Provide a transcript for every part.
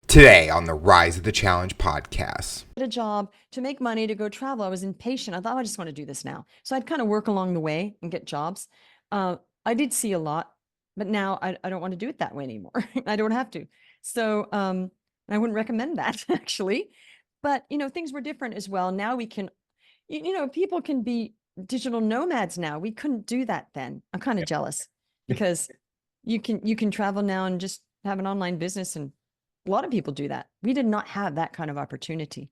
Today on the Rise of the Challenge podcast. A job to make money to go travel. I was impatient. I thought, I just want to do this now. So I'd kind of work along the way and get jobs. I did see a lot, but now I don't want to do it that way anymore. I don't have to. So I wouldn't recommend that actually. But, things were different as well. Now we can, people can be digital nomads now. We couldn't do that then. I'm kind of jealous because you can travel now and just have an online business, and a lot of people do that. We did not have that kind of opportunity.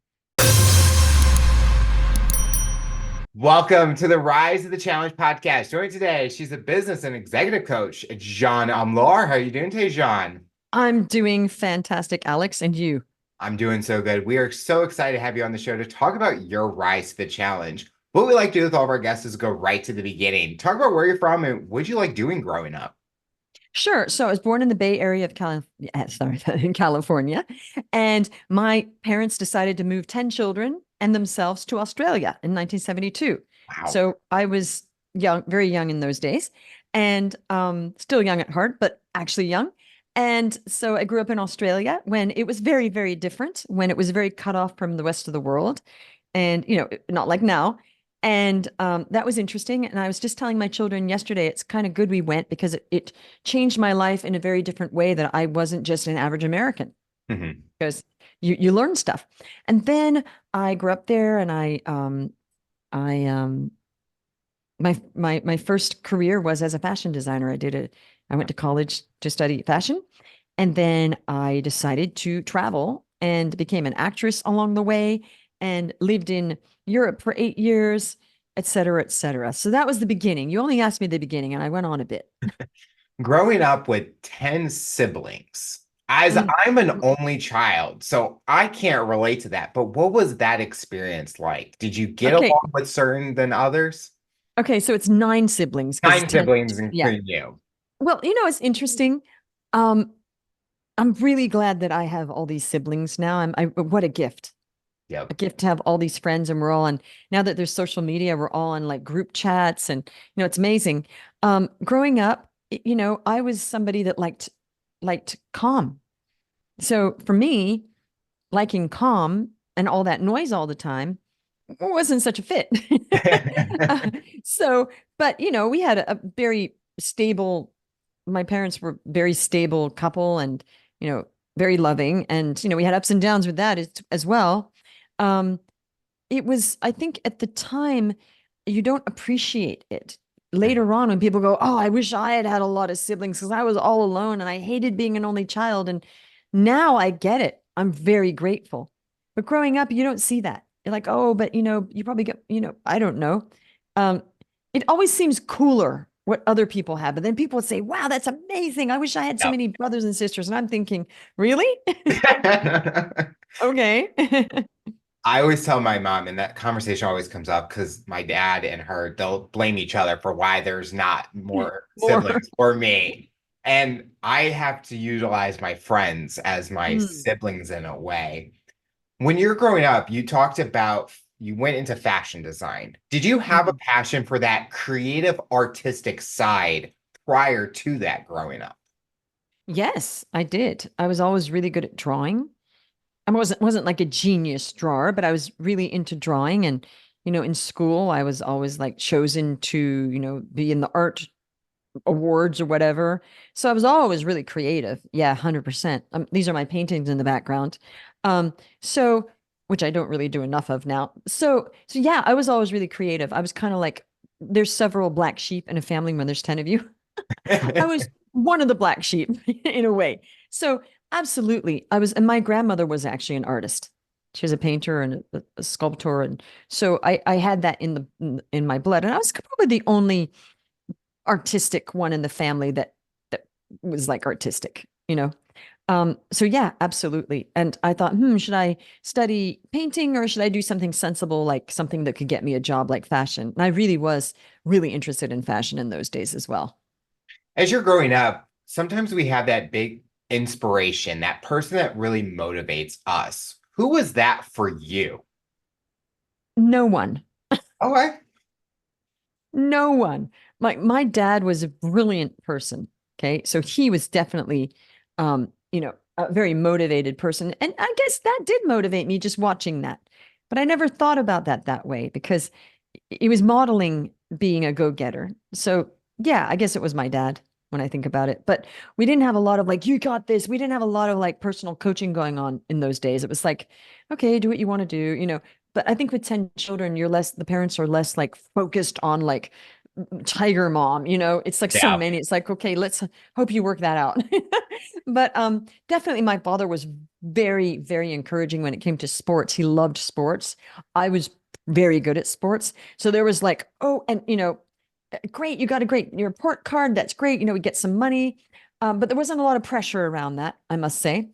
Welcome to the Rise of the Challenge podcast. Joining today, she's a business and executive coach, Jeanne Omlor. How are you doing today, Jeanne? I'm doing fantastic, Alex, and you? I'm doing so good. We are so excited to have you on the show to talk about your rise to the challenge. What we like to do with all of our guests is go right to the beginning. Talk about where you're from and what you like doing growing up. Sure. So I was born in the Bay Area of in California, and my parents decided to move 10 children and themselves to Australia in 1972. Wow. So I was young, very young in those days, and still young at heart, but actually young. And so I grew up in Australia when it was very, very different, when it was very cut off from the rest of the world, and not like now. And that was interesting. And I was just telling my children yesterday, it's kind of good we went because it changed my life in a very different way, that I wasn't just an average American. Mm-hmm. Because you learn stuff. And then I grew up there, and my first career was as a fashion designer. I went to college to study fashion, and then I decided to travel and became an actress along the way, and lived in Europe for 8 years, et cetera, et cetera. So that was the beginning. You only asked me the beginning, and I went on a bit. Growing up with 10 siblings, as I'm an only child, so I can't relate to that. But what was that experience like? Did you get Okay. along with certain than others? Okay. So it's 9 siblings. 9 10, siblings, yeah. including you. Well, it's interesting. I'm really glad that I have all these siblings now. What a gift. Yep. A gift to have all these friends, and we're all on, now that there's social media, we're all on like group chats, and it's amazing. Growing up, I was somebody that liked calm. So for me, liking calm and all that noise all the time wasn't such a fit. So, but we had a very stable, my parents were very stable couple, and very loving, and we had ups and downs with that as well. Um, it was, I think at the time, you don't appreciate it. Later on, when people go, "Oh, I wish I had had a lot of siblings because I was all alone and I hated being an only child." And now I get it. I'm very grateful. But growing up, you don't see that. You're like, "Oh, but you probably get, I don't know." Um, it always seems cooler what other people have. But then people would say, "Wow, that's amazing. I wish I had so Yep. many brothers and sisters." And I'm thinking, really? Okay. I always tell my mom, and that conversation always comes up because my dad and her, they'll blame each other for why there's not more More. siblings for me. And I have to utilize my friends as my Mm. siblings in a way. When you're growing up, you talked about you went into fashion design. Did you have a Mhm. passion for that creative artistic side prior to that growing up? Yes, I did. I was always really good at drawing. I wasn't like a genius drawer, but I was really into drawing. And in school, I was always like chosen to be in the art awards or whatever. So I was always really creative. Yeah, 100%. These are my paintings in the background. Um, so which I don't really do enough of now. So yeah, I was always really creative. I was kind of like, there's several black sheep in a family when there's 10 of you. I was one of the black sheep in a way. So absolutely, I was, and my grandmother was actually an artist. She was a painter and a sculptor, and so I had that in my blood. And I was probably the only artistic one in the family that was like artistic, you know. So yeah, absolutely. And I thought, should I study painting, or should I do something sensible, like something that could get me a job like fashion? And I really was really interested in fashion in those days as well. As you're growing up, sometimes we have that big inspiration, that person that really motivates us. Who was that for you? No one. Okay. No one. My dad was a brilliant person. Okay. So he was definitely, you know, a very motivated person. And I guess that did motivate me just watching that. But I never thought about that way because it was modeling being a go-getter. So, yeah, I guess it was my dad when I think about it. But we didn't have a lot of like, you got this. We didn't have a lot of like personal coaching going on in those days. It was like, okay, do what you want to do, But I think with 10 children, the parents are less like focused on like tiger mom, it's like so Yeah. many. It's like, okay, let's hope you work that out. But definitely my father was very, very encouraging when it came to sports. He loved sports. I was very good at sports. So there was like, oh, and great, you got a great your report card. That's great. We get some money. But there wasn't a lot of pressure around that, I must say.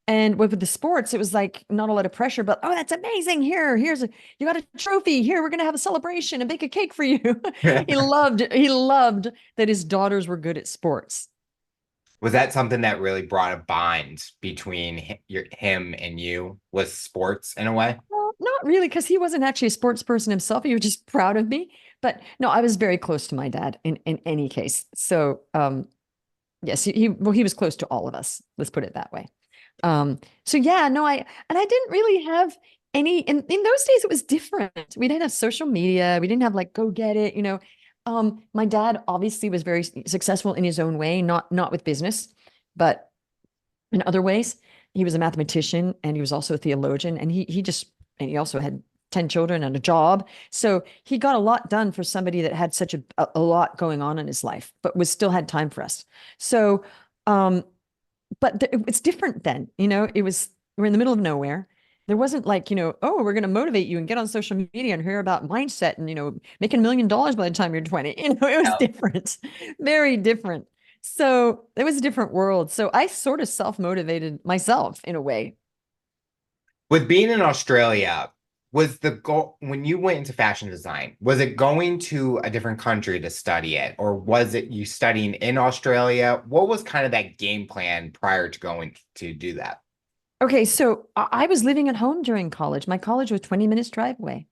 And with the sports, it was like not a lot of pressure, but oh, that's amazing. You got a trophy. Here, we're gonna have a celebration and bake a cake for you. He loved that his daughters were good at sports. Was that something that really brought a bond between him and you, was sports in a way? Well, not really, because he wasn't actually a sports person himself. He was just proud of me. But no, I was very close to my dad in any case. So yes, he was close to all of us. Let's put it that way. So yeah, no, I didn't really have any in those days it was different. We didn't have social media. We didn't have like go get it, My dad obviously was very successful in his own way, not with business, but in other ways. He was a mathematician and he was also a theologian and he also had 10 children and a job. So he got a lot done for somebody that had such a lot going on in his life, but was still had time for us. So um but it's different then, we're in the middle of nowhere. There wasn't like, oh, we're going to motivate you and get on social media and hear about mindset and, making $1 million by the time you're 20. It was Yeah. different, very different. So it was a different world. So I sort of self-motivated myself in a way. With being in Australia, was the goal when you went into fashion design, was it going to a different country to study it, or was it you studying in Australia? What was kind of that game plan prior to going to do that? Okay, so I was living at home during college. My college was 20 minutes drive away.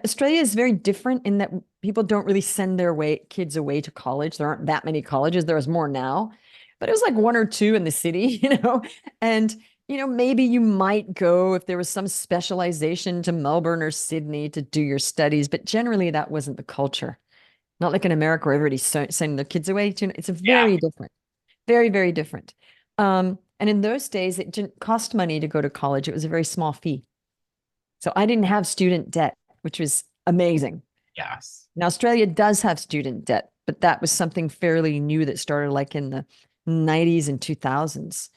Australia is very different in that people don't really send their kids away to college. There aren't that many colleges. There is more now, but it was like one or two in the city, and maybe you might go if there was some specialization to Melbourne or Sydney to do your studies, but generally that wasn't the culture. Not like in America where everybody's sending their kids away. It's a Yeah. very different, very, very different. And in those days, it didn't cost money to go to college. It was a very small fee. So I didn't have student debt, which was amazing. Yes. Now, Australia does have student debt, but that was something fairly new that started like in the 90s and 2000s.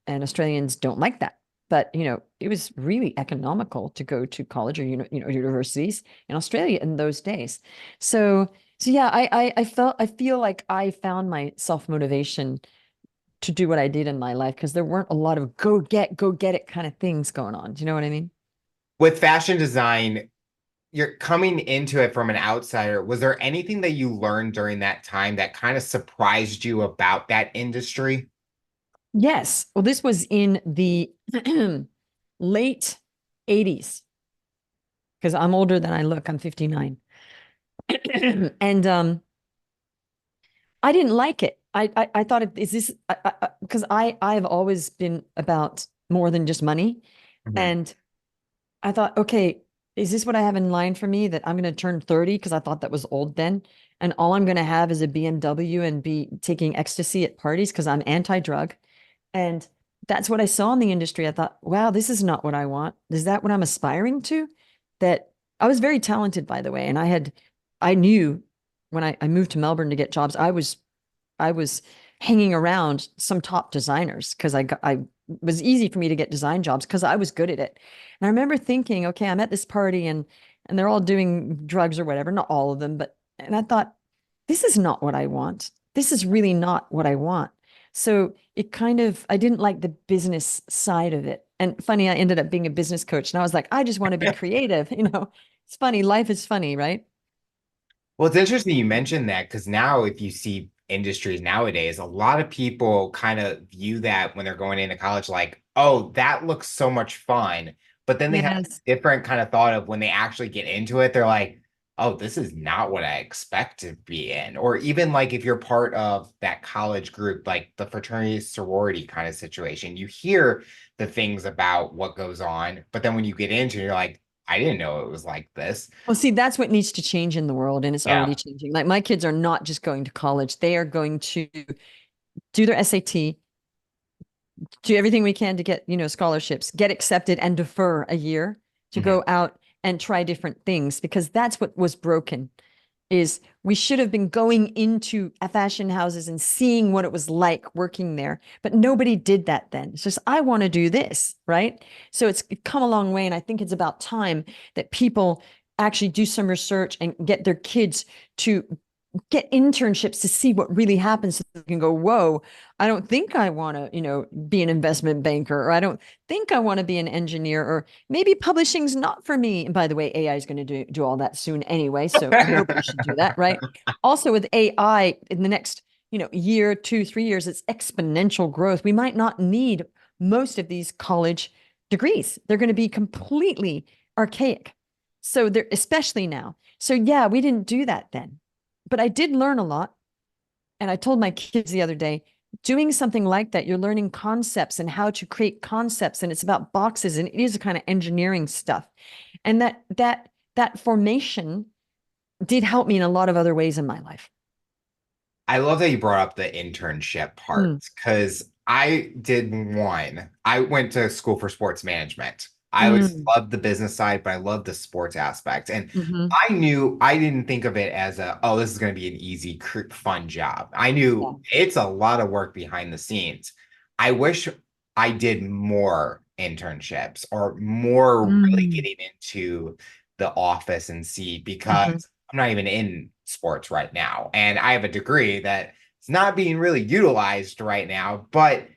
And Australians don't like that. But, it was really economical to go to college or, universities in Australia in those days. So yeah, I feel like I found my self-motivation to do what I did in my life because there weren't a lot of go get it kind of things going on. Do you know what I mean? With fashion design, you're coming into it from an outsider. Was there anything that you learned during that time that kind of surprised you about that industry? Yes. Well, this was in the late 80s because I'm older than I look. I'm 59. And I didn't like it. I thought, is this because I've always been about more than just money. Mhm. And I thought, okay, is this what I have in line for me that I'm going to turn 30? Because I thought that was old then. And all I'm going to have is a BMW and be taking ecstasy at parties because I'm anti-drug. And that's what I saw in the industry. I thought, wow, this is not what I want. Is that what I'm aspiring to? That I was very talented, by the way. And I knew when I moved to Melbourne to get jobs, I was hanging around some top designers because I was easy for me to get design jobs because I was good at it. And I remember thinking, okay, I'm at this party and they're all doing drugs or whatever, not all of them, but and I thought, this is not what I want. This is really not what I want. So it kind of I didn't like the business side of it. And funny, I ended up being a business coach and I was like, I just want to be creative, It's funny, life is funny, right? Well, it's interesting you mentioned that because now, if you see industries nowadays, a lot of people kind of view that when they're going into college, like, oh, that looks so much fun. But then they have Yes. a different kind of thought of when they actually get into it, they're like, oh, this is not what I expect to be in. Or even like if you're part of that college group, like the fraternity sorority kind of situation, you hear the things about what goes on, but then when you get into it, you're like, I didn't know it was like this. Well, see, that's what needs to change in the world, and it's already Yeah. changing. Like my kids are not just going to college; they are going to do their SAT, do everything we can to get, scholarships, get accepted and defer a year to Mhm. go out and try different things because that's what was broken is we should have been going into fashion houses and seeing what it was like working there, but nobody did that then. It's just I want to do this, right? So it's come a long way, and I think it's about time that people actually do some research and get their kids to get internships to see what really happens so they can go, whoa, I don't think I want to, be an investment banker, or I don't think I want to be an engineer, or maybe publishing's not for me. And by the way, AI is going to do all that soon anyway. So nobody should do that, right? Also with AI in the next, year, 2, 3 years, it's exponential growth. We might not need most of these college degrees. They're going to be completely archaic. So they're especially now. So yeah, we didn't do that then. But I did learn a lot. And I told my kids the other day, doing something like that, you're learning concepts and how to create concepts. And it's about boxes and it is a kind of engineering stuff. And that formation did help me in a lot of other ways in my life. I love that you brought up the internship part Mm, because I did one. I went to school for sports management. I always mm, loved the business side, but I loved the sports aspect. And hmm. I knew I didn't think of it as oh, this is going to be an easy, fun job. I knew Yeah. it's a lot of work behind the scenes. I wish I did more internships or more really Mm, getting into the office and see because hmm. I'm not even in sports right now. And I have a degree that it's not being really utilized right now, but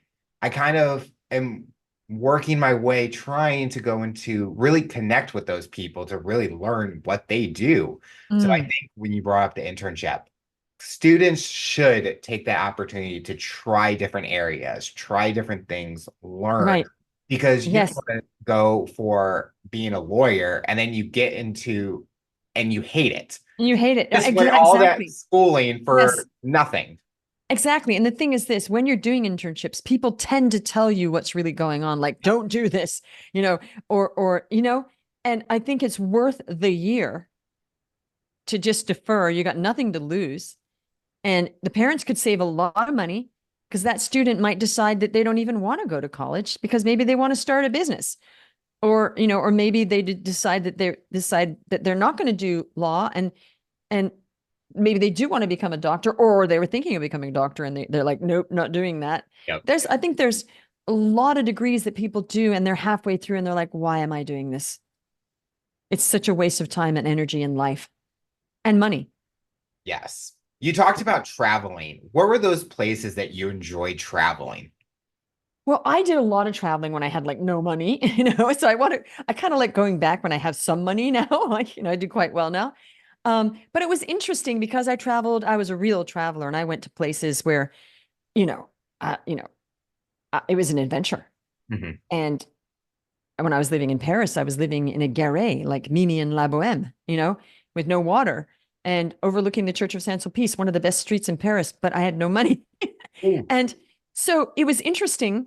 I kind of am working my way trying to go into really connect with those people to really learn what they do. So I Mm, think when you brought up the internship, students should take that opportunity to try different areas, try different things, learn right. because you don't Yes. want to go for being a lawyer and then you get into and you hate it. And you hate it. Just went Yeah, all that exactly. schooling Yes. for nothing. Exactly. And the thing is this, when you're doing internships, people tend to tell you what's really going on, like, don't do this, or, and I think it's worth the year to just defer. You got nothing to lose. And the parents could save a lot of money because that student might decide that they don't even want to go to college because maybe they want to start a business or maybe they decide that they're not going to do law and maybe they do want to become a doctor or they were thinking of becoming a doctor and they're like, nope, not doing that. Yep. I think there's a lot of degrees that people do and they're halfway through and they're like, why am I doing this? It's such a waste of time and energy and life and money. Yes. You talked about traveling. What were those places that you enjoyed traveling? Well, I did a lot of traveling when I had like no money, so I kind of like going back when I have some money now. Like, I do quite well now. But it was interesting because I was a real traveler and I went to places where, you know, uh, you know, it was an adventure. Mhm. And when I was living in Paris, I was living in a garret, like Mimi and La Boheme, with no water and overlooking the Church of Saint Sulpice, one of the best streets in Paris, but I had no money. Ooh. And so it was interesting.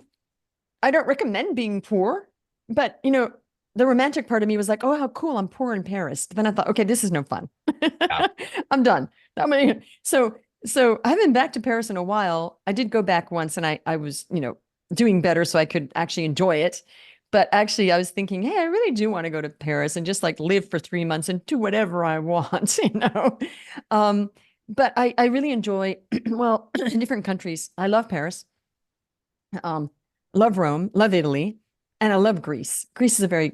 I don't recommend being poor, but the romantic part of me was like, oh, how cool, I'm poor in Paris. But then I thought, okay, this is no fun. Yeah. I'm done. So I haven't been back to Paris in a while. I did go back once and I was, doing better so I could actually enjoy it. But actually I was thinking, hey, I really do want to go to Paris and just like live for 3 months and do whatever I want. Um, but I really enjoy, well, different countries. I love Paris. Um, love Rome, love Italy, and I love Greece. Greece is a very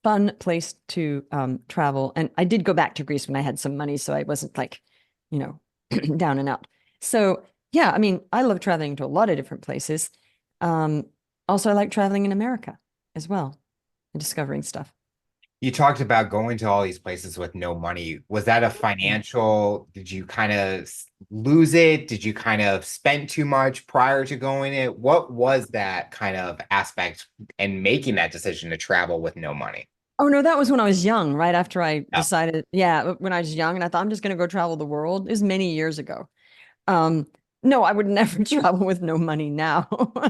fun place to travel. And I did go back to Greece when I had some money, so I wasn't like, you know, down and out. So yeah, I mean, I love traveling to a lot of different places. Um, Also, I like traveling in America as well and discovering stuff. You talked about going to all these places with no money. Was that a financial, did you kind of lose it? Did you kind of spend too much prior to going it? What was that kind of aspect and making that decision to travel with no money? Oh no, that was when I was young, right after I Yeah. decided, yeah, when I was young and I thought I'm just going to go travel the world. It was many years ago. Um, no, I would never travel with no money now.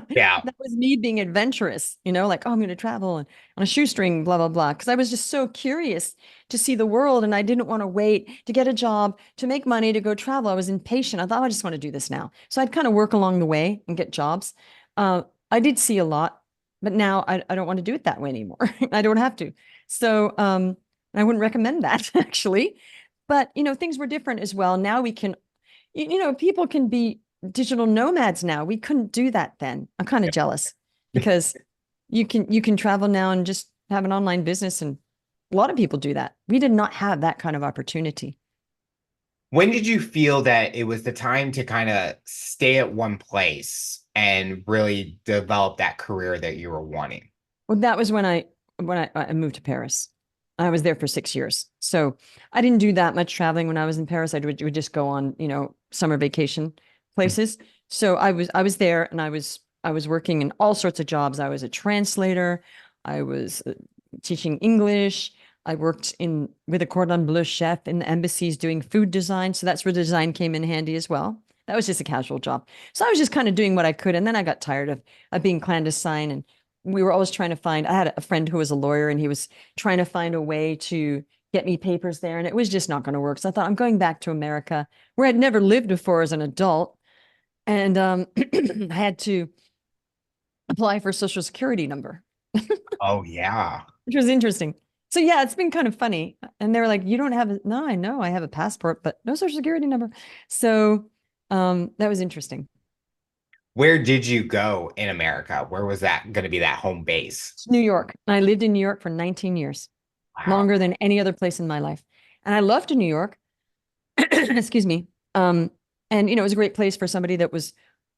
Yeah. That was me being adventurous, like, oh, I'm going to travel and on a shoestring, blah, blah, blah. Because I was just so curious to see the world and I didn't want to wait to get a job, to make money, to go travel. I was impatient. I thought, "Oh, I just want to do this now." So I'd kind of work along the way and get jobs. I did see a lot, but now I don't want to do it that way anymore. I don't have to. So I wouldn't recommend that actually. But, things were different as well. Now we can people can be digital nomads now. We couldn't do that then. I'm kind of jealous because you can travel now and just have an online business, and a lot of people do that. We did not have that kind of opportunity. When did you feel that it was the time to kind of stay at one place and really develop that career that you were wanting? Well, that was when I moved to Paris. I was there for 6 years. So I didn't do that much traveling when I was in Paris. I would just go on, summer vacation places. So I was there and I was working in all sorts of jobs. I was a translator. I was teaching English. I worked in with a cordon bleu chef in the embassies doing food design. So that's where the design came in handy as well. That was just a casual job. So I was just kind of doing what I could. And then I got tired of being clandestine, and we were always trying to find, I had a friend who was a lawyer and he was trying to find a way to get me papers there. And it was just not going to work. So I thought, I'm going back to America where I'd never lived before as an adult. And I had to apply for a social security number, Oh, yeah. which was interesting. So yeah, it's been kind of funny. And they were like, "You don't have no, I know I have a passport, but no social security number." So that was interesting. Where did you go in America? Where was that going to be that home base? New York. I lived in New York for 19 years, Wow. longer than any other place in my life. And I loved New York. Excuse me. And it was a great place for somebody that was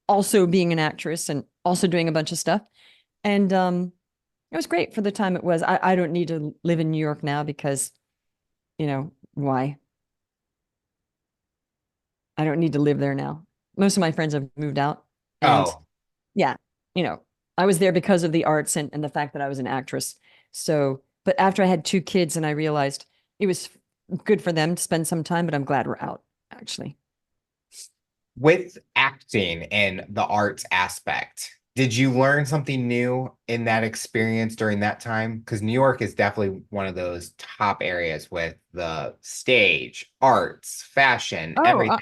also being an actress and also doing a bunch of stuff. And it was great for the time it was. I don't need to live in New York now because, why? I don't need to live there now. Most of my friends have moved out. And Oh, yeah, you know, I was there because of the arts and the fact that I was an actress. So, but after I had two kids and I realized it was good for them to spend some time, but I'm glad we're out, actually. with acting and the arts aspect, did you learn something new in that experience during that time? Because New York is definitely one of those top areas with the stage, arts, fashion, Oh, everything.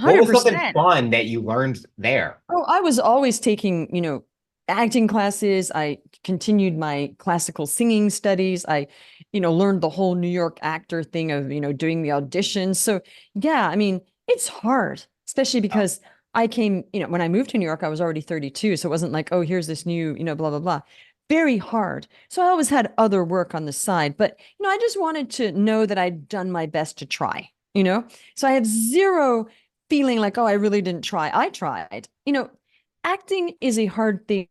What was something 100%. fun that you learned there? Oh, I was always taking, acting classes. I continued my classical singing studies. I, learned the whole New York actor thing of, doing the auditions. So, yeah, I mean, it's hard, especially Oh, because I came, when I moved to New York, I was already 32. So it wasn't like, oh, here's this new, blah, blah, blah. Very hard. So I always had other work on the side, but, I just wanted to know that I'd done my best to try. So I have zero feeling like, oh, I really didn't try. I tried. Acting is a hard thing.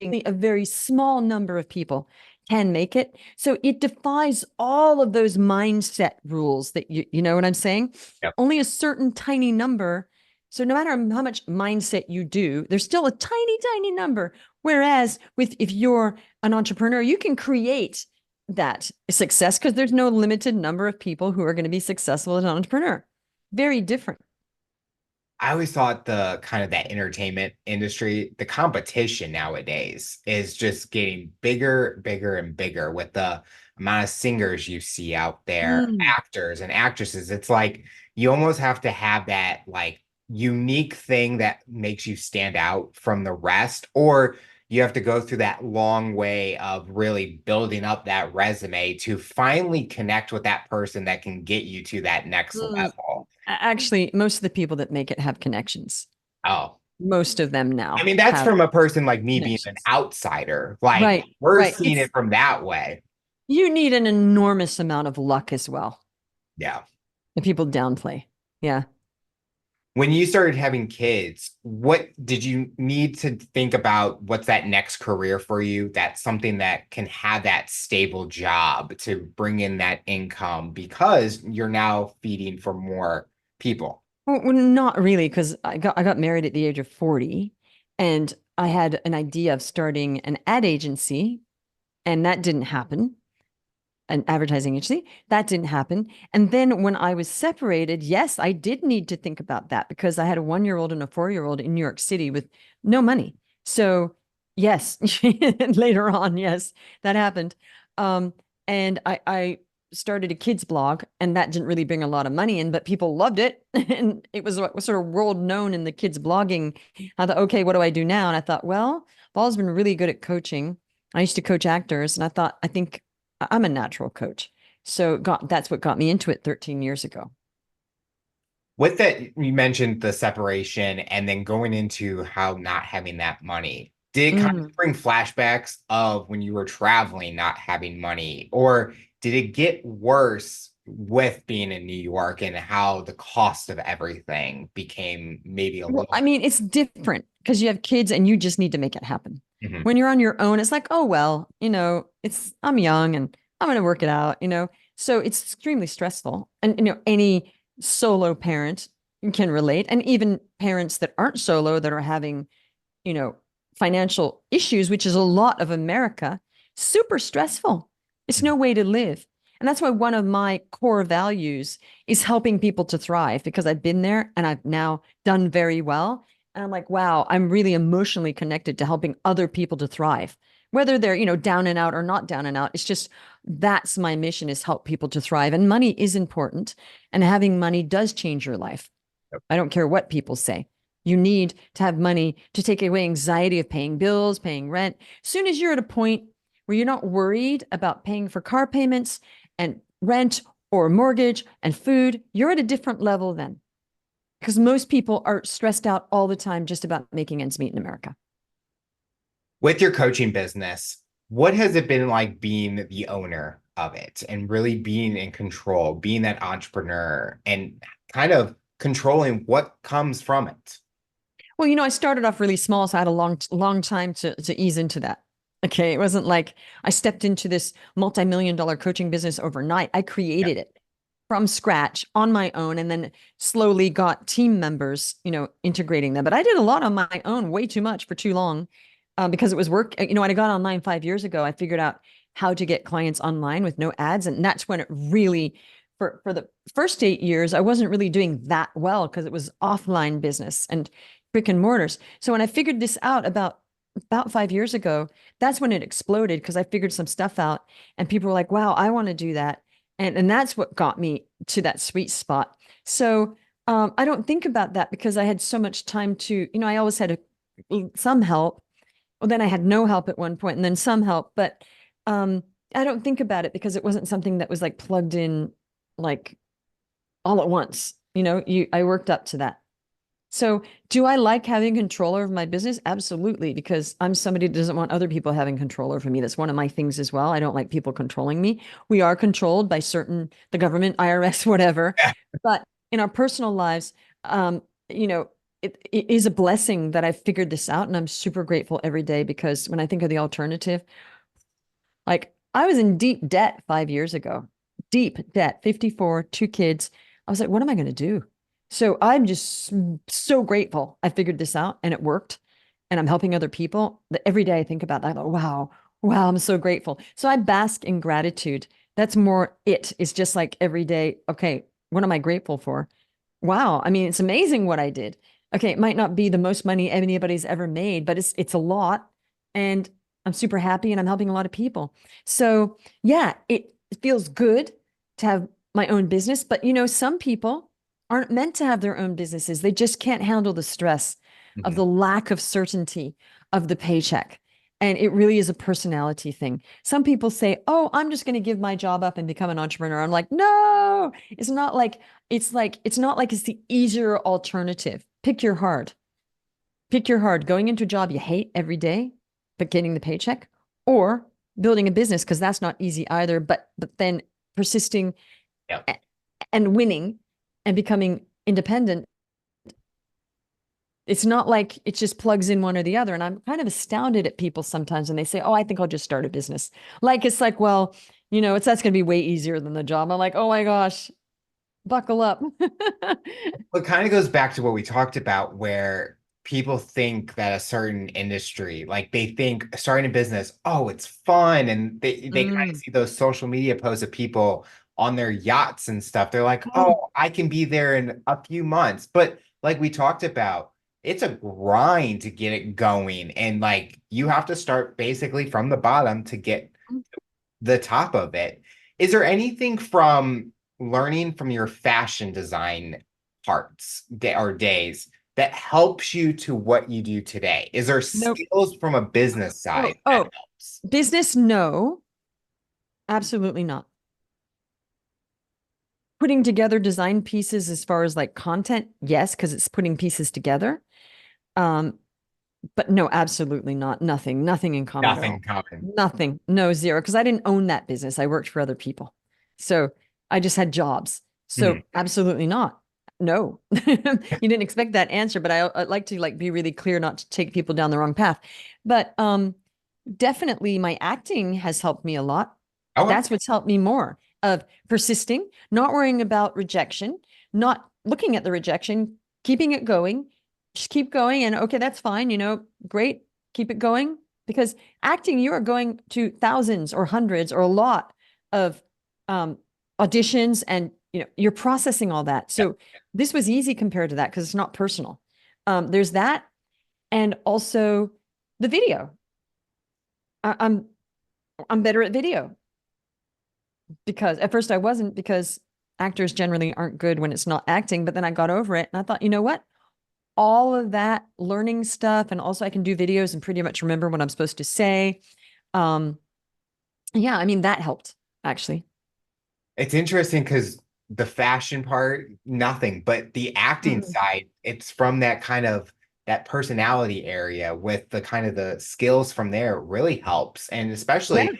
A very small number of people can make it. So it defies all of those mindset rules that you know what I'm saying? yep. Only a certain tiny number. So no matter how much mindset you do, there's still a tiny, tiny number. Whereas if you're an entrepreneur, you can create that success because there's no limited number of people who are going to be successful as an entrepreneur. Very different. I always thought the kind of that entertainment industry, the competition nowadays is just getting bigger, bigger, and bigger with the amount of singers you see out there, Mm. actors and actresses. It's like you almost have to have that like unique thing that makes you stand out from the rest, or you have to go through that long way of really building up that resume to finally connect with that person that can get you to that next Mm. level. Actually, most of the people that make it have connections. Oh. Most of them I now mean, that's have from a person like me being an connections. outsider. Like, Right, we're right. seeing it from that way. You need an enormous amount of luck as well Yeah. that people downplay. Yeah. When you started having kids, what did you need to think about? What's that next career for you? That's something that can have that stable job to bring in that income because you're now feeding for more people. Well, not really, because I got married at the age of 40 and I had an idea of starting an ad agency, and that didn't happen. an advertising agency. That didn't happen. And then when I was separated, yes, I did need to think about that because I had a 1-year-old and a 4-year-old in New York City with no money. So yes, later on, yes, that happened. Um, and I started a kids blog, and that didn't really bring a lot of money in, but people loved it. And it was sort of world known in the kids blogging. I thought, okay, what do I do now? And I thought, well, I've always been really good at coaching. I used to coach actors, and I thought, I think I'm a natural coach. So that's what got me into it 13 years ago. With that, you mentioned the separation and then going into how not having that money. Did it kind of Mm. bring flashbacks of when you were traveling, not having money? Or did it get worse with being in New York and how the cost of everything became maybe a Well, little I mean, it's different because you have kids and you just need to make it happen. bit? Mhm. When you're on your own, it's like, oh, well, I'm young and I'm going to work it out. So it's extremely stressful. And, any solo parent can relate. And even parents that aren't solo that are having, you know, financial issues, which is a lot of America, super stressful. It's no way to live. And that's why one of my core values is helping people to thrive because I've been there and I've now done very well. And I'm like, wow, I'm really emotionally connected to helping other people to thrive, whether they're, down and out or not down and out. It's just that's my mission is help people to thrive. And money is important. And having money does change your life. I don't care what people say. You need to have money to take away anxiety of paying bills, paying rent. As soon as you're at a point where you're not worried about paying for car payments and rent or mortgage and food, you're at a different level then. Because most people are stressed out all the time just about making ends meet in America. With your coaching business, what has it been like being the owner of it and really being in control, being that entrepreneur and kind of controlling what comes from it? Well, I started off really small, so I had a long time to ease into that. Okay. It wasn't like I stepped into this multi-million dollar coaching business overnight. I Yeah. created it from scratch on my own and then slowly got team members, integrating them. But I did a lot on my own, way too much for too long, because it was work. When I got online 5 years ago, I figured out how to get clients online with no ads. And that's when it really, for the first 8 years, I wasn't really doing that well because it was offline business and brick and mortars. So when I figured this out about 5 years ago, that's when it exploded because I figured some stuff out and people were like, wow, I want to do that. And that's what got me to that sweet spot. So I don't think about that because I had so much time to, I always had some help. Well, then I had no help at one point and then some help, but I don't think about it because it wasn't something that was like plugged in like all at once. I worked up to that. So, do I like having control over my business? Absolutely, because I'm somebody that doesn't want other people having control over me. That's one of my things as well. I don't like people controlling me. We are controlled by the government, IRS, whatever. But in our personal lives, um, you know, it is a blessing that I've figured this out. And I'm super grateful every day because when I think of the alternative, like I was in deep debt 5 years ago, deep debt, 54, two kids. I was like, what am I going to do? So I'm just so grateful I figured this out and it worked. And I'm helping other people. That every day I think about that. I go, wow, wow, I'm so grateful. So I bask in gratitude. That's more it. It's just like every day, okay, what am I grateful for? Wow. I mean, it's amazing what I did. Okay, it might not be the most money anybody's ever made, but it's a lot. And I'm super happy and I'm helping a lot of people. So yeah, it feels good to have my own business. But some people aren't meant to have their own businesses. They just can't handle the stress of Mhm. the lack of certainty of the paycheck. And it really is a personality thing. Some people say, "Oh, I'm just going to give my job up and become an entrepreneur." I'm like, "No, it's not like it's the easier alternative. Pick your hard. Pick your hard. Going into a job you hate every day, but getting the paycheck, or building a business because that's not easy either, but then persisting Yep. and winning and becoming independent. It's not like it just plugs in one or the other. And I'm kind of astounded at people sometimes when they say, "Oh, I think I'll just start a business." Like it's like, well, that's going to be way easier than the job. I'm like, "Oh my gosh, buckle up." It kind of goes back to what we talked about, where people think that a certain industry, like they think starting a business, oh, it's fun. And they kind of Mm. see those social media posts of people on their yachts and stuff. They're like, Oh, oh, I can be there in a few months. But like we talked about, it's a grind to get it going. And like you have to start basically from the bottom to get the top of it. Is there anything from learning from your fashion design parts or days that helps you to what you do today? Is there nope. skills from a business Oh, side that oh, helps? business, no, absolutely not. Putting together design pieces as far as like content, yes, because it's putting pieces together. Um, but no, absolutely not. Nothing in common at Nothing all. common. Nothing, no, zero. Because I didn't own that business. I worked for other people. So I just had jobs. So Mhm. absolutely not. No. You didn't expect that answer, but I'd like to like be really clear not to take people down the wrong path. But definitely my acting has helped me a lot. Okay. That's what's helped me more of persisting, not worrying about rejection, not looking at the rejection, keeping it going, just keep going. And okay, that's fine. Great. Keep it going because acting, you are going to thousands or hundreds or a lot of um, auditions and, you're processing all that. Yep. So this was easy compared to that because it's not personal. There's that. And also the video. I, I'm I'm better at video because at first I wasn't because actors generally aren't good when it's not acting. But then I got over it and I thought, you know what? All of that learning stuff, and also I can do videos and pretty much remember what I'm supposed to say. Um, yeah, I mean that helped actually. It's interesting because the fashion part, nothing, but the acting Mm-mm. side, it's from that kind of that personality area with the kind of the skills from there really helps. And Yeah. especially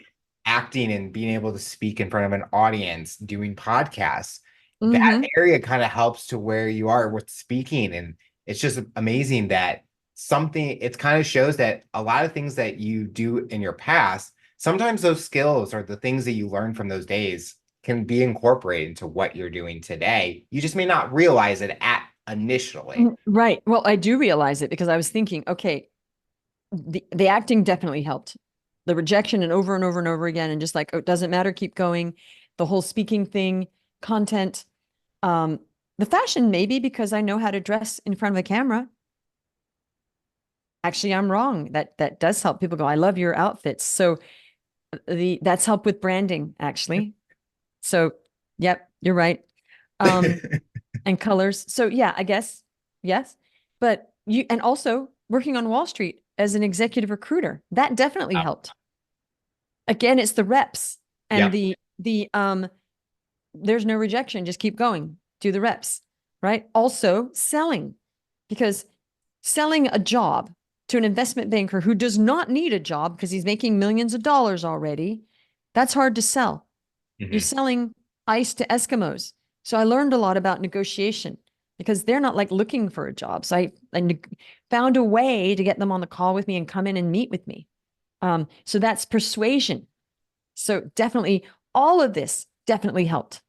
acting and being able to speak in front of an audience, doing podcasts, that Hmm. area kind of helps to where you are with speaking. And it's just amazing that it kind of shows that a lot of things that you do in your past, sometimes those skills or the things that you learn from those days can be incorporated into what you're doing today. You just may not realize it at initially. Right. Well, I do realize it because I was thinking, okay, the acting definitely helped. The rejection and over and over and over again, and just like, oh, it doesn't matter, keep going. The whole speaking thing, content, um, the fashion, maybe because I know how to dress in front of a camera. Actually, I'm wrong. That does help people go, I love your outfits. So that's helped with branding, actually. So, yep, you're right. Um, and colors. So yeah, I guess yes. But and also working on Wall Street as an executive recruiter, that definitely Oh, helped. Again, it's the reps and yep. the there's no rejection, just keep going, do the reps, right? Also selling, because selling a job to an investment banker who does not need a job because he's making millions of dollars already, that's hard to sell. You're Mhm. selling ice to Eskimos. So I learned a lot about negotiation because they're not like looking for a job. So I found a way to get them on the call with me and come in and meet with me. So that's persuasion. So definitely all of this definitely helped.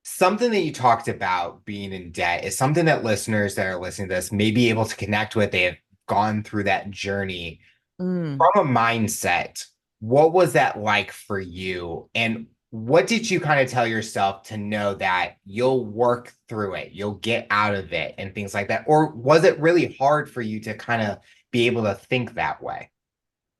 Something that you talked about being in debt is something that listeners that are listening to this may be able to connect with. They have gone through that journey Mm. from a mindset. What was that like for you? And what did you kind of tell yourself to know that you'll work through it, you'll get out of it, and things like that? Or was it really hard for you to kind of be able to think that way?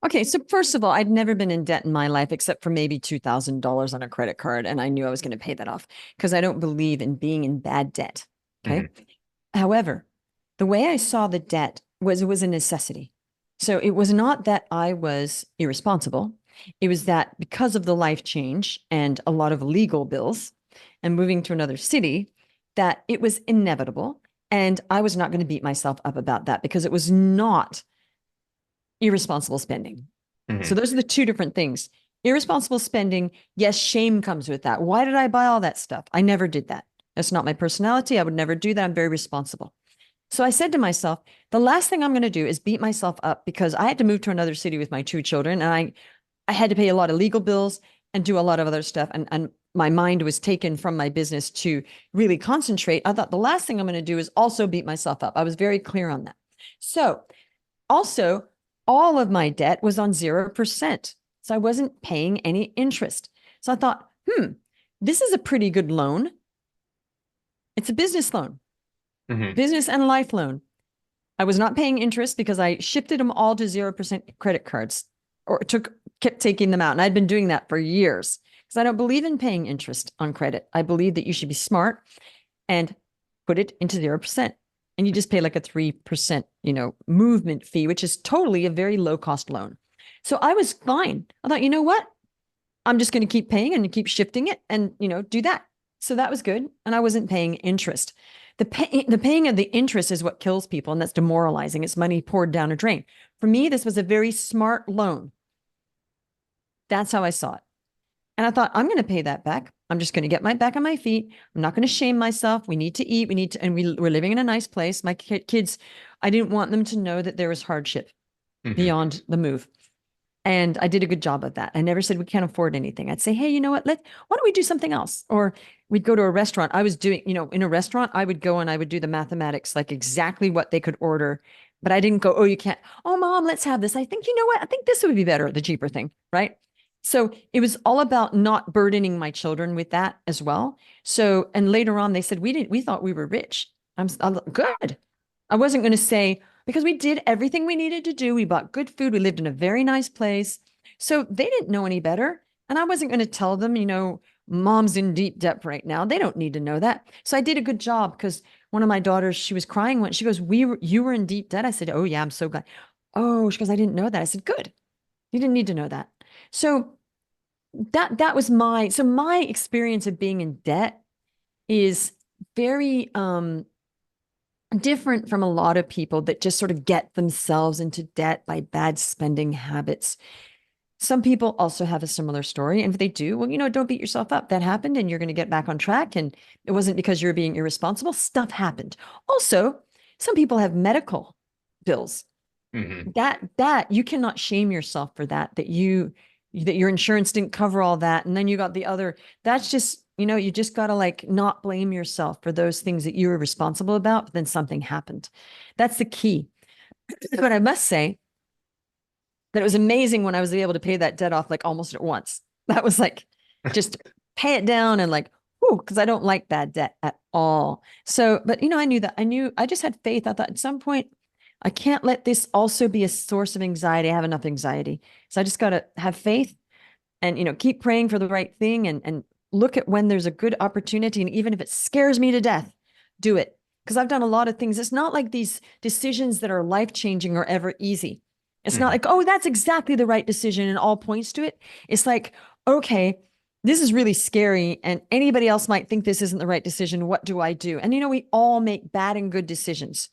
Okay, so first of all, I'd never been in debt in my life except for maybe $2,000 on a credit card, and I knew I was going to pay that off because I don't believe in being in bad debt. Okay. Mhm. However, the way I saw the debt was it was a necessity. So it was not that I was irresponsible. It was that because of the life change and a lot of legal bills and moving to another city, that it was inevitable. And I was not going to beat myself up about that because it was not irresponsible spending. So Mhm. those are the two different things. Irresponsible spending, yes, shame comes with that. Why did I buy all that stuff? I never did that. That's not my personality. I would never do that. I'm very responsible. So I said to myself, the last thing I'm going to do is beat myself up because I had to move to another city with my two children and I had to pay a lot of legal bills and do a lot of other stuff. And my mind was taken from my business to really concentrate. I thought the last thing I'm going to do is also beat myself up. I was very clear on that. So also, all of my debt was on 0%. So I wasn't paying any interest. So I thought, this is a pretty good loan. It's a business loan, Hmm. business and life loan. I was not paying interest because I shifted them all to 0% credit cards or kept taking them out. And I'd been doing that for years because I don't believe in paying interest on credit. I believe that you should be smart and put it into 0%. And you just pay like a 3%, movement fee, which is totally a very low cost loan. So I was fine. I thought, you know what? I'm just going to keep paying and keep shifting it and, do that. So that was good. And I wasn't paying interest. The paying of the interest is what kills people, and that's demoralizing. It's money poured down a drain. For me, this was a very smart loan. That's how I saw it. And I thought, I'm going to pay that back. I'm just going to get my back on my feet. I'm not going to shame myself. We need to eat. And we're living in a nice place. My kids, I didn't want them to know that there was hardship Hmm. beyond the move. And I did a good job of that. I never said we can't afford anything. I'd say, hey, you know what? Why don't we do something else? Or we'd go to a restaurant. I was doing, in a restaurant, I would go and I would do the mathematics, like exactly what they could order. But I didn't go, oh, you can't. Oh, mom, let's have this. I think, you know what? I think this would be better, the cheaper thing. Right. So it was all about not burdening my children with that as well. So, and later on, they said, we thought we were rich. I'm good. I wasn't going to say, because we did everything we needed to do. We bought good food. We lived in a very nice place. So they didn't know any better. And I wasn't going to tell them, mom's in deep debt right now. They don't need to know that. So I did a good job because one of my daughters, she was crying when she goes, you were in deep debt. I said, oh yeah, I'm so glad. Oh, she goes, I didn't know that. I said, good. You didn't need to know that. So that was my experience of being in debt is very different from a lot of people that just sort of get themselves into debt by bad spending habits. Some people also have a similar story. And if they do, well, don't beat yourself up. That happened and you're going to get back on track. And it wasn't because you're being irresponsible. Stuff happened. Also, some people have medical bills. Hmm. That you cannot shame yourself for that your insurance didn't cover all that. And then you got the other, that's just, you just got to like not blame yourself for those things that you were responsible about, but then something happened. That's the key. But I must say that it was amazing when I was able to pay that debt off like almost at once. That was like just pay it down and like, whoo, because I don't like bad debt at all. So, but I just had faith. I thought at some point I can't let this also be a source of anxiety. I have enough anxiety. So I just got to have faith and, keep praying for the right thing and look at when there's a good opportunity. And even if it scares me to death, do it. Because I've done a lot of things. It's not like these decisions that are life changing are ever easy. It's not Hmm. like, oh, that's exactly the right decision and all points to it. It's like, okay, this is really scary. And anybody else might think this isn't the right decision. What do I do? And, we all make bad and good decisions.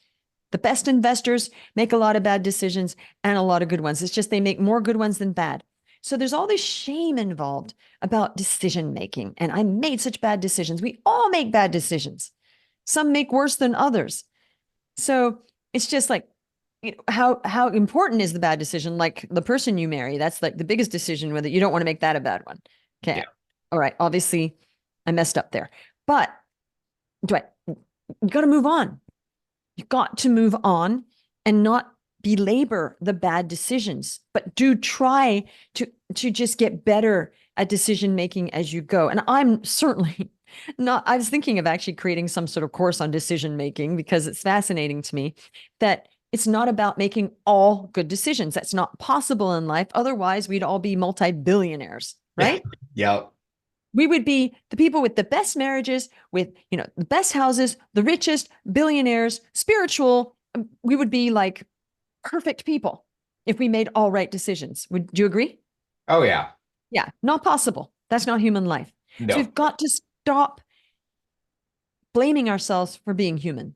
The best investors make a lot of bad decisions and a lot of good ones. It's just they make more good ones than bad. So there's all this shame involved about decision making. And I made such bad decisions. We all make bad decisions. Some make worse than others. So it's just like, how important is the bad decision? Like the person you marry, that's like the biggest decision, whether you don't want to make that a bad one. Okay. Yeah. All right. Obviously, I messed up there. But do I you got to move on. You got to move on and not belabor the bad decisions, but do try to just get better at decision making as you go. And I'm certainly not, I was thinking of actually creating some sort of course on decision making because it's fascinating to me that it's not about making all good decisions. That's not possible in life. Otherwise, we'd all be multi-billionaires, right? Yep. We would be the people with the best marriages, with, the best houses, the richest, billionaires, spiritual. We would be like perfect people if we made all right decisions. Would you agree? Oh yeah. Yeah, not possible. That's not human life. So No. we've got to stop blaming ourselves for being human.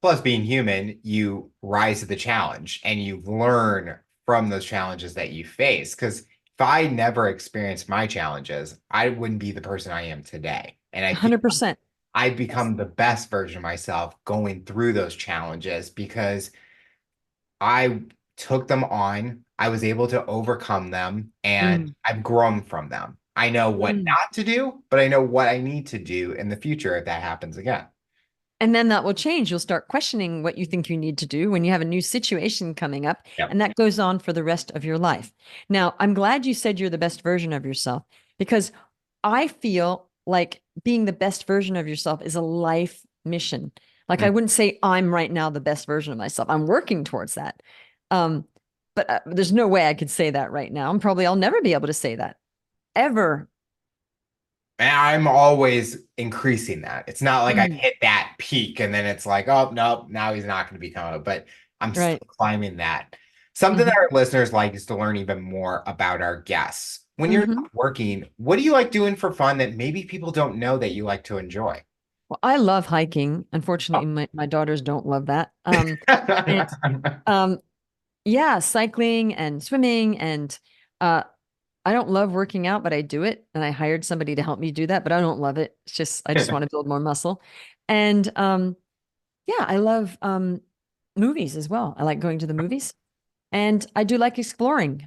Plus, being human, you rise to the challenge and you learn from those challenges that you face. Because if I never experienced my challenges, I wouldn't be the person I am today. And I feel 100%. I've Yes. become the best version of myself going through those challenges because I took them on. I was able to overcome them and Mm, I've grown from them. I know what mm. not to do, but I know what I need to do in the future if that happens again. And then that will change. You'll start questioning what you think you need to do when you have a new situation coming up. Yep. And that goes on for the rest of your life. Now, I'm glad you said you're the best version of yourself because I feel like being the best version of yourself is a life mission. Like I wouldn't say I'm right now the best version of myself. I'm working towards that. Um, but there's no way I could say that right now. I'll never be able to say that ever. And I'm always increasing that. It's not like I Mm, hit that peak and then it's like, oh, no, now he's not going to become it, but I'm still right. climbing that. Something that Hmm. our listeners like is to learn even more about our guests. When you're Hmm. not working, what do you like doing for fun that maybe people don't know that you like to enjoy? Well, I love hiking. Unfortunately, my daughters don't love that. And um, yeah, cycling and swimming and uh, I don't love working out, but I do it. And I hired somebody to help me do that, but I don't love it. I just want to build more muscle. And yeah, I love movies as well. I like going to the movies and I do like exploring.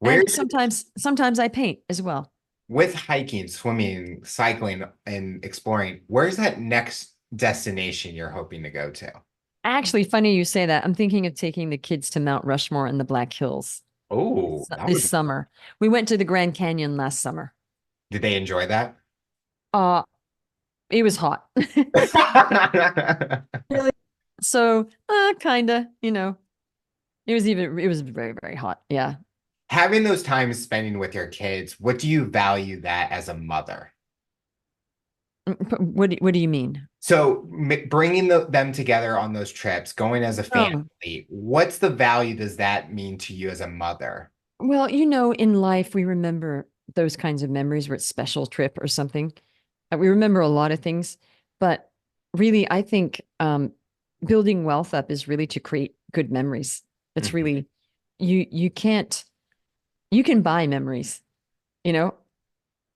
Where And sometimes I paint as well. with hiking, swimming, cycling, and exploring, where's that next destination you're hoping to go to? Actually, funny you say that. I'm thinking of taking the kids to Mount Rushmore and the Black Hills Oh, that this would be fun. summer. We went to the Grand Canyon last summer. Did they enjoy that? Uh, it was hot. Really? So, kinda, it was very, very hot. Yeah. Having those times spending with your kids, what do you value that as a mother? What do you mean? So bringing them together on those trips, going as a Oh, family, what's the value does that mean to you as a mother? well, in life, we remember those kinds of memories where it's special trip or something. We remember a lot of things, but really, I think building wealth up is really to create good memories. It's Mhm. really you can't you can buy memories, you know,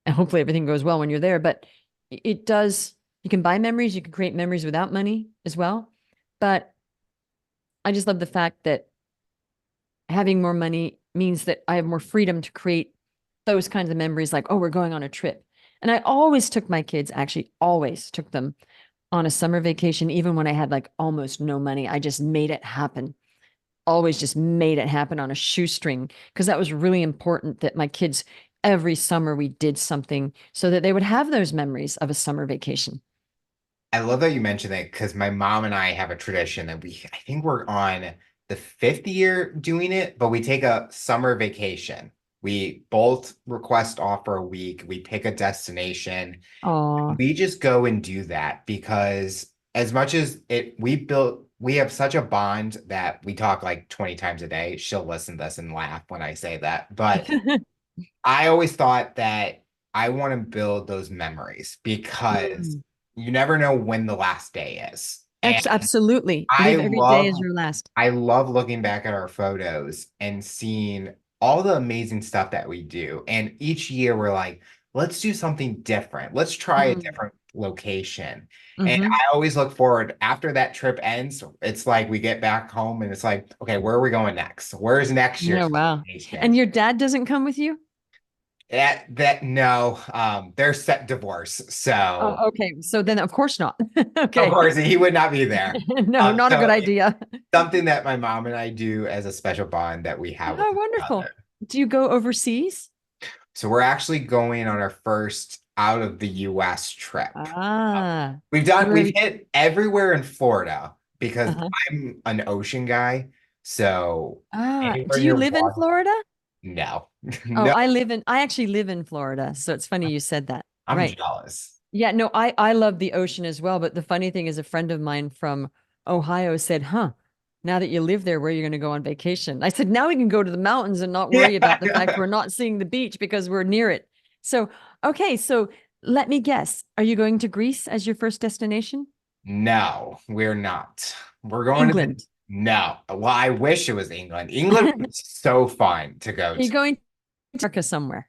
and hopefully everything goes well when you're there. But it does. You can buy memories. You can create memories without money as well. But I just love the fact that having more money means that I have more freedom to create those kinds of memories like, oh, we're going on a trip. And I always took my kids, actually, always took them on a summer vacation, even when I had like almost no money. I just made it happen. Always just made it happen on a shoestring because that was really important that my kids, every summer, we did something so that they would have those memories of a summer vacation. I love that you mentioned that because my mom and I have a tradition that I think we're on the fifth year doing it, but we take a summer vacation. We both request off for a week. We pick a destination. Oh, We just go and do that because as much as we have such a bond that we talk like 20 times a day. She'll listen to this and laugh when I say that. But I always thought that I want to build those memories because Mm. you never know when the last day is. And Absolutely. I Live every day as love your last. I love looking back at our photos and seeing all the amazing stuff that we do. And each year we're like, let's do something different. Let's try a Mm. different location. And Hmm. I always look forward after that trip ends. It's like we get back home and it's like, okay, where are we going next? Where's next Yeah, year's wow. And destination? your dad doesn't come with you? That no, they're set divorce. So Oh, okay. So then, of course not. of Okay. course he would not be there. No, not a So good idea. something that my mom and I do as a special bond that we have with Oh, each wonderful. other. Do you go overseas? So we're actually going on our first out of the US trip. Ah, We've where? hit everywhere in Florida because Uh-huh. I'm an ocean guy. So Ah, anywhere do you near live in water, Florida? no, Oh, no, I actually live in Florida. So it's funny you said that. I'm Right. jealous. Yeah, no, I love the ocean as well. But the funny thing is, a friend of mine from Ohio said, "Huh, now that you live there, where are you going to go on vacation?" I said, "Now we can go to the mountains and not worry about the fact Yeah. we're not seeing the beach because we're near it." So, okay, so let me guess. Are you going to Greece as your first destination? No, we're not. We're going to the England. no. Well, I wish it was England. England Are was so fun to go you to. going to America somewhere?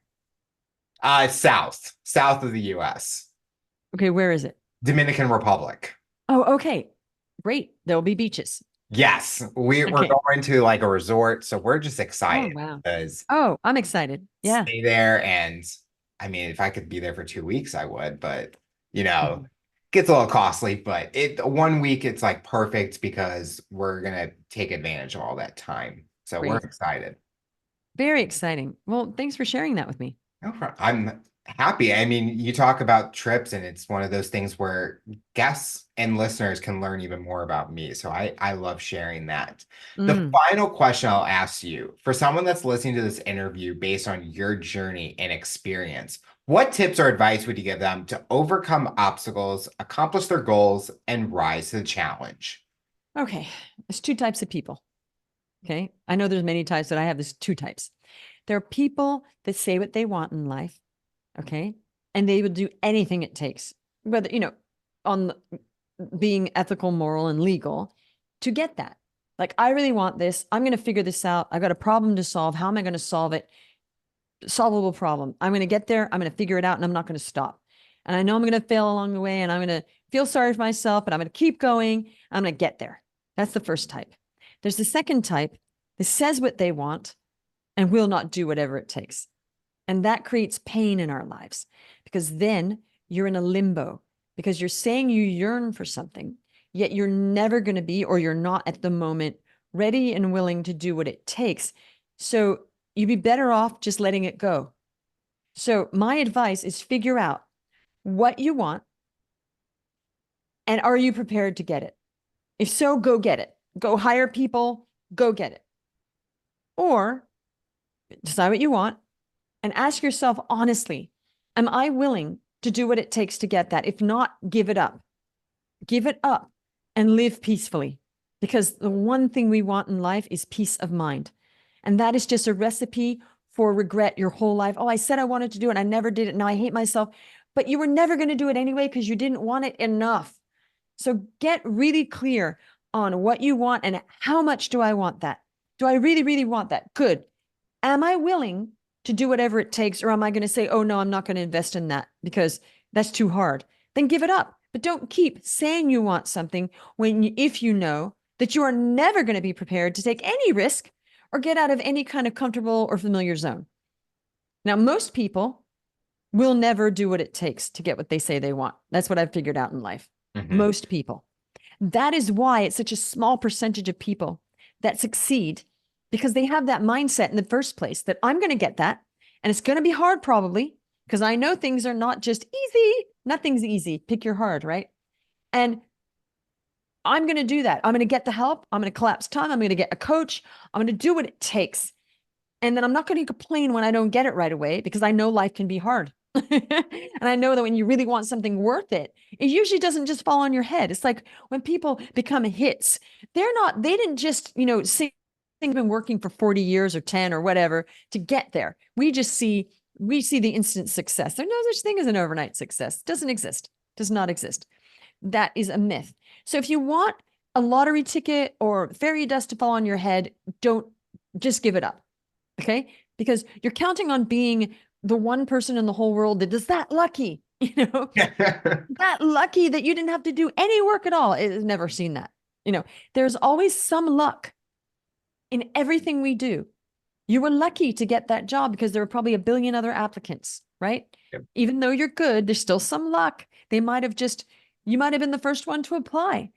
South of the US. Okay, where is it? Dominican Republic. Oh, okay. Great. There'll be beaches. Yes, we're Okay. going to like a resort, so we're just Oh, excited wow. because Oh, I'm excited. Yeah. stay there and I mean if I could be there for 2 weeks, I would, but you know, Mhm. gets a little costly, but it 1 week it's like perfect because we're gonna take advantage of all that time. So we're Great. excited. Very exciting. Well, thanks for sharing that with me. I'm happy. I mean, you talk about trips, and it's one of those things where guests and listeners can learn even more about me. So I love sharing that. The Mm. final question I'll ask you for someone that's listening to this interview based on your journey and experience, what tips or advice would you give them to overcome obstacles, accomplish their goals, and rise to the challenge? Okay. There's two types of people. Okay. I know there's many types, but I have this two types. There are people that say what they want in life. Okay. And they will do anything it takes, whether, on being ethical, moral, and legal to get that. Like, I really want this. I'm going to figure this out. I've got a problem to solve. How am I going to solve it? Solvable problem. I'm going to get there. I'm going to figure it out, and I'm not going to stop. And I know I'm going to fail along the way, and I'm going to feel sorry for myself, but I'm going to keep going. I'm going to get there. That's the first type. There's the second type that says what they want and will not do whatever it takes. And that creates pain in our lives because then you're in a limbo because you're saying you yearn for something, yet you're never going to be, or you're not at the moment ready and willing to do what it takes. So you'd be better off just letting it go. So my advice is figure out what you want and are you prepared to get it? If so, go get it. Go hire people, go get it. Or decide what you want and ask yourself honestly, am I willing to do what it takes to get that? If not, give it up. Give it up and live peacefully. Because the one thing we want in life is peace of mind. And that is just a recipe for regret your whole life. Oh, I said I wanted to do it. I never did it. Now I hate myself. But you were never going to do it anyway because you didn't want it enough. So get really clear on what you want and how much do I want that? Do I really, really want that? Good. Am I willing to do whatever it takes? Or am I going to say, oh, no, I'm not going to invest in that because that's too hard? Then give it up. But don't keep saying you want something if you know that you are never going to be prepared to take any risk or get out of any kind of comfortable or familiar zone. Now, most people will never do what it takes to get what they say they want. That's what I've figured out in life. Mhm. Most people. That is why it's such a small percentage of people that succeed because they have that mindset in the first place that I'm going to get that. And it's going to be hard, probably, because I know things are not just easy. Nothing's easy. Pick your hard, right? And I'm going to do that. I'm going to get the help. I'm going to collapse time. I'm going to get a coach. I'm going to do what it takes. And then I'm not going to complain when I don't get it right away because I know life can be hard. And I know that when you really want something worth it, it usually doesn't just fall on your head. It's like when people become hits, they didn't just, sing, been working for 40 years or 10 or whatever to get there. We see the instant success. There's no such thing as an overnight success. It doesn't exist, does not exist. That is a myth. So if you want a lottery ticket or fairy dust to fall on your head, don't just give it up. Okay. Because you're counting on being the one person in the whole world that is that lucky, that lucky that you didn't have to do any work at all. I've never seen that. There's always some luck in everything we do. You were lucky to get that job because there were probably a billion other applicants, right? Yep. Even though you're good, there's still some luck. You might have been the first one to apply,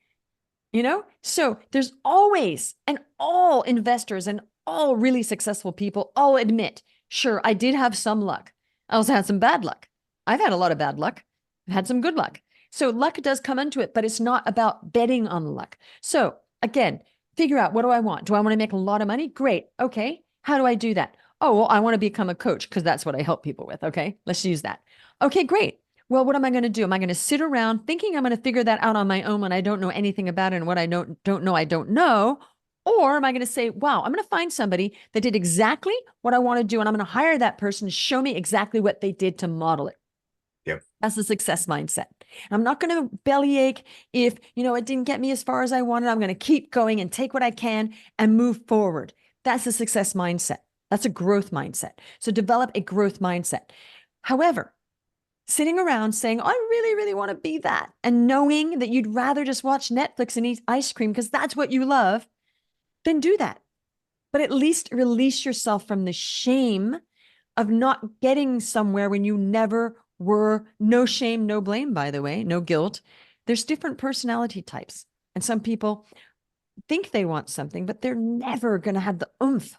So there's always, and all investors and all really successful people all admit, sure, I did have some luck. I also had some bad luck. I've had a lot of bad luck. I've had some good luck. So luck does come into it, but it's not about betting on luck. So again, figure out, what do I want? Do I want to make a lot of money? Great. Okay. How do I do that? Oh, well, I want to become a coach because that's what I help people with. Okay. Let's use that. Okay, great. Well, what am I going to do? Am I going to sit around thinking I'm going to figure that out on my own when I don't know anything about it, and what I don't know, I don't know? Or am I going to say, wow, I'm going to find somebody that did exactly what I want to do, and I'm going to hire that person to show me exactly what they did to model it? Yep. That's the success mindset. And I'm not going to bellyache if, it didn't get me as far as I wanted. I'm going to keep going and take what I can and move forward. That's a success mindset. That's a growth mindset. So develop a growth mindset. However, sitting around saying, I really, really want to be that, and knowing that you'd rather just watch Netflix and eat ice cream because that's what you love, then do that. But at least release yourself from the shame of not getting somewhere when you never were. No shame, no blame, by the way, no guilt. There's different personality types. And some people think they want something, but they're never going to have the oomph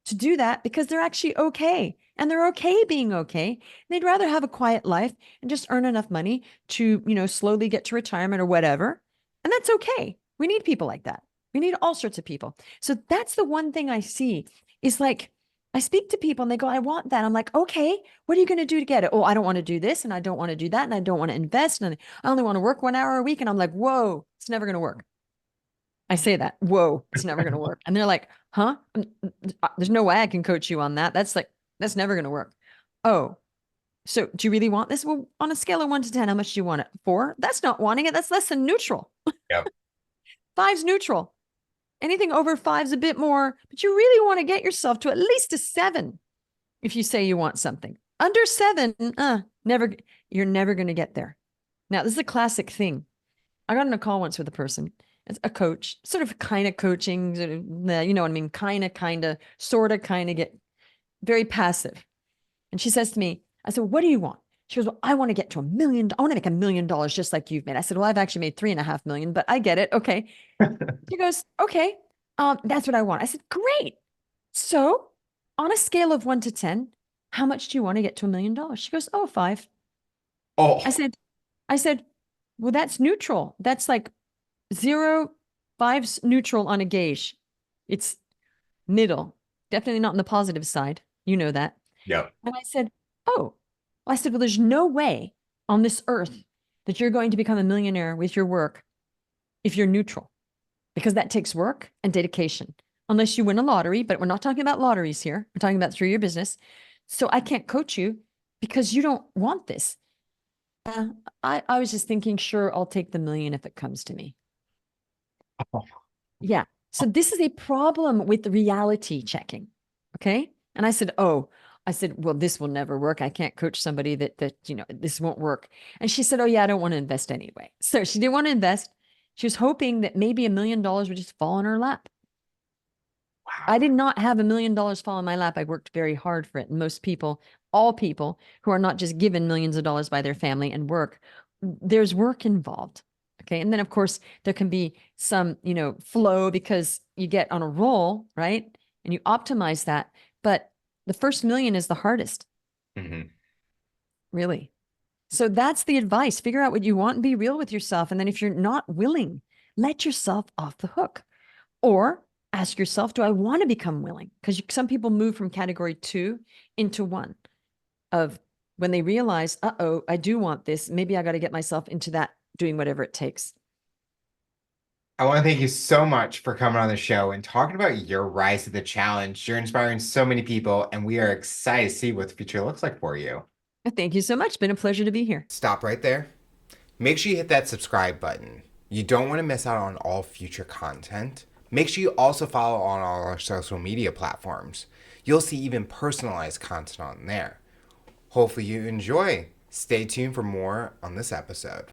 to do that because they're actually okay. And they're okay being okay. They'd rather have a quiet life and just earn enough money to, slowly get to retirement or whatever. And that's okay. We need people like that. We need all sorts of people. So that's the one thing I see is like, I speak to people and they go, I want that. I'm like, okay, what are you going to do to get it? Oh, I don't want to do this and I don't want to do that and I don't want to invest and I only want to work 1 hour a week. And I'm like, whoa, it's never going to work. I say that, whoa, it's never going to work. And they're like, huh? There's no way I can coach you on that. That's never going to work. Oh, so do you really want this? Well, on a scale of 1 to 10, how much do you want it? 4? That's not wanting it. That's less than neutral. Yep. 5's neutral. Anything over 5's a bit more, but you really want to get yourself to at least a 7 if you say you want something. Under 7, never, you're never going to get there. Now, this is a classic thing. I got on a call once with a person, a coach, sort of kind of coaching, sort of, you know what I mean? Kind of, sort of, get very passive. And she says to me, I said, well, what do you want? She goes, well, I want to get to $1 million. I want to make $1 million just like you've made. I said, well, I've actually made 3.5 million, but I get it. Okay. She goes, okay, that's what I want. I said, great. So on a scale of 1 to 10, how much do you want to get to $1 million? She goes, oh, 5. Oh, I said, well, that's neutral. That's like 0, 5's neutral on a gauge. It's middle, definitely not on the positive side. You know that. yep. And I said, oh, I said, well, there's no way on this earth that you're going to become a millionaire with your work if you're neutral, because that takes work and dedication, unless you win a lottery. But we're not talking about lotteries here. We're talking about through your business. So I can't coach you because you don't want this. I was just thinking, sure, I'll take the million if it comes to me. Oh, Yeah. So this is a problem with the reality checking. Okay. And I said, oh, I said, well, this will never work. I can't coach somebody that this won't work. And she said, oh yeah, I don't want to invest anyway. So she didn't want to invest. She was hoping that maybe $1 million would just fall in her lap. I wow. did not have $1 million fall in my lap. I worked very hard for it. And most people, all people who are not just given millions of dollars by their family and work, there's work involved. Okay. And then of course there can be some, flow because you get on a roll, right? And you optimize that. But the first million is the hardest, Mhm. really. So that's the advice. Figure out what you want and be real with yourself. And then if you're not willing, let yourself off the hook. Or ask yourself, do I want to become willing? Because some people move from category 2 into 1 of when they realize, uh-oh, I do want this. Maybe I got to get myself into that, doing whatever it takes. I want to thank you so much for coming on the show and talking about your rise to the challenge. You're inspiring so many people, and we are excited to see what the future looks like for you. Thank you so much. It's been a pleasure to be here. Stop right there. Make sure you hit that subscribe button. You don't want to miss out on all future content. Make sure you also follow on all our social media platforms. You'll see even personalized content on there. Hopefully you enjoy. Stay tuned for more on this episode.